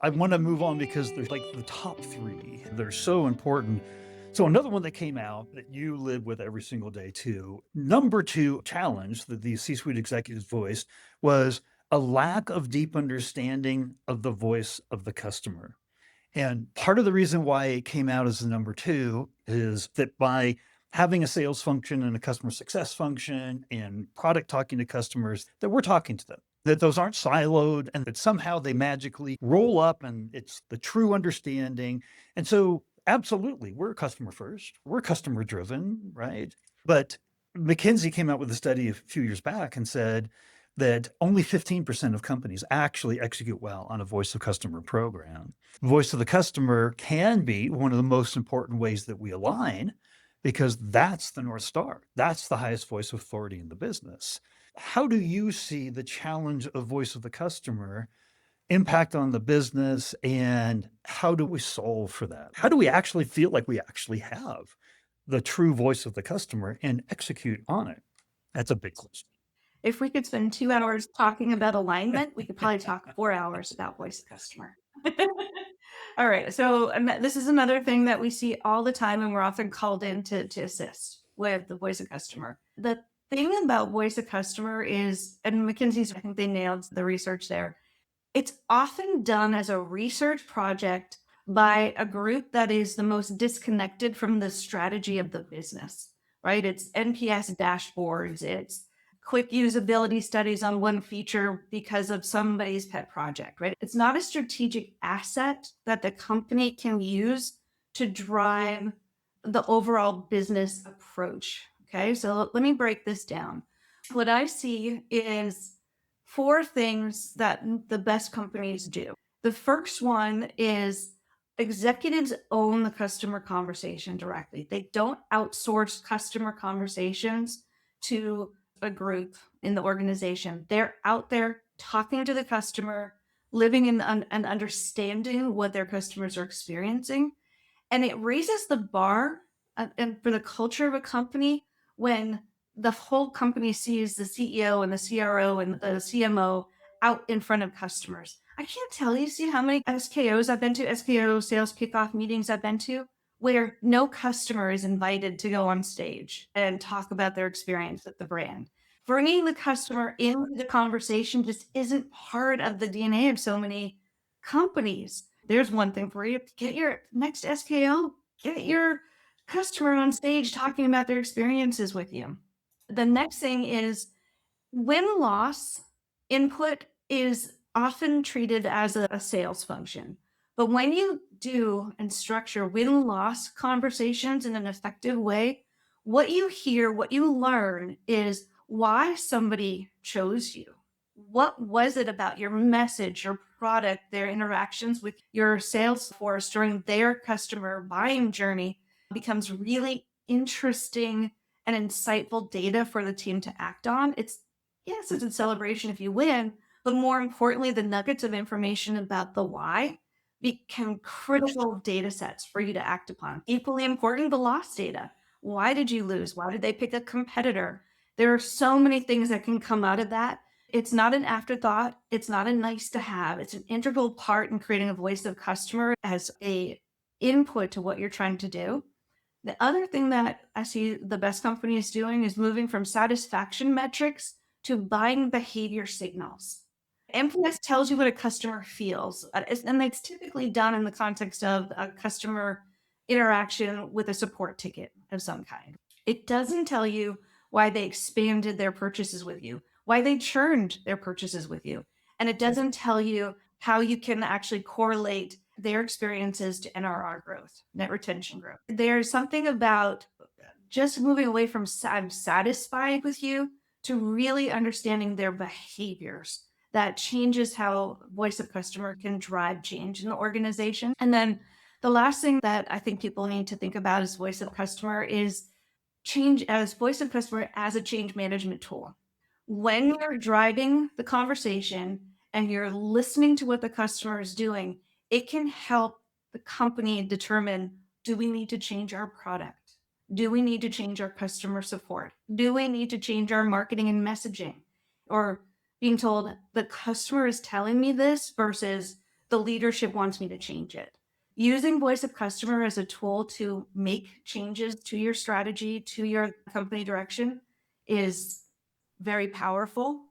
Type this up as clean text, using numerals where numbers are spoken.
I want to move on because there's like the top three. They're so important. So another one that came out that you live with every single day too. Number two challenge that the C-suite executives voiced was a lack of deep understanding of the voice of the customer. And part of the reason why it came out as the number two is that by having a sales function and a customer success function and product talking to customers, that we're talking to them, that those aren't siloed and that somehow they magically roll up and it's the true understanding. And so, absolutely, we're customer first, we're customer driven, right? But McKinsey came out with a study a few years back and said that only 15% of companies actually execute well on a voice of customer program. Voice of the customer can be one of the most important ways that we align because that's the North Star. That's the highest voice of authority in the business. How do you see the challenge of voice of the customer impact on the business and how do we solve for that? How do we actually feel like we actually have the true voice of the customer and execute on it? That's a big question. If we could spend 2 hours talking about alignment, we could probably talk 4 hours about voice of customer. All right. So this is another thing that we see all the time, and we're often called in to assist with the voice of customer. The thing about voice of customer is, and McKinsey's, I think they nailed the research there. It's often done as a research project by a group that is the most disconnected from the strategy of the business, right? It's NPS dashboards, it's quick usability studies on one feature because of somebody's pet project, right? It's not a strategic asset that the company can use to drive the overall business approach. Okay, so let me break this down. What I see is four things that the best companies do. The first one is executives own the customer conversation directly. They don't outsource customer conversations to a group in the organization. They're out there talking to the customer, living in and understanding what their customers are experiencing. And it raises the bar and for the culture of a company when the whole company sees the CEO and the CRO and the CMO out in front of customers. I can't tell you, see how many SKOs I've been to, SKO sales kickoff meetings I've been to, where no customer is invited to go on stage and talk about their experience with the brand. Bringing the customer into the conversation just isn't part of the DNA of so many companies. There's one thing for you. Get your next SKO, get your customer on stage talking about their experiences with you. The next thing is win loss input is often treated as a sales function. But when you do and structure win loss conversations in an effective way, what you hear, what you learn is why somebody chose you. What was it about your message, your product, their interactions with your sales force during their customer buying journey becomes really interesting and insightful data for the team to act on. Yes, it's a celebration if you win, but more importantly, the nuggets of information about the why become critical data sets for you to act upon. Equally important, the loss data. Why did you lose? Why did they pick a competitor? There are so many things that can come out of that. It's not an afterthought. It's not a nice to have. It's an integral part in creating a voice of customer as a input to what you're trying to do. The other thing that I see the best companies doing is moving from satisfaction metrics to buying behavior signals. NPS tells you what a customer feels, and it's typically done in the context of a customer interaction with a support ticket of some kind. It doesn't tell you why they expanded their purchases with you, why they churned their purchases with you, and it doesn't tell you how you can actually correlate their experiences to NRR growth, net retention growth. There's something about just moving away from I'm satisfied with you to really understanding their behaviors that changes how voice of customer can drive change in the organization. And then the last thing that I think people need to think about as voice of customer is change as voice of customer as a change management tool. When you're driving the conversation and you're listening to what the customer is doing, it can help the company determine, do we need to change our product? Do we need to change our customer support? Do we need to change our marketing and messaging? Or being told the customer is telling me this versus the leadership wants me to change it. Using voice of customer as a tool to make changes to your strategy, to your company direction is very powerful.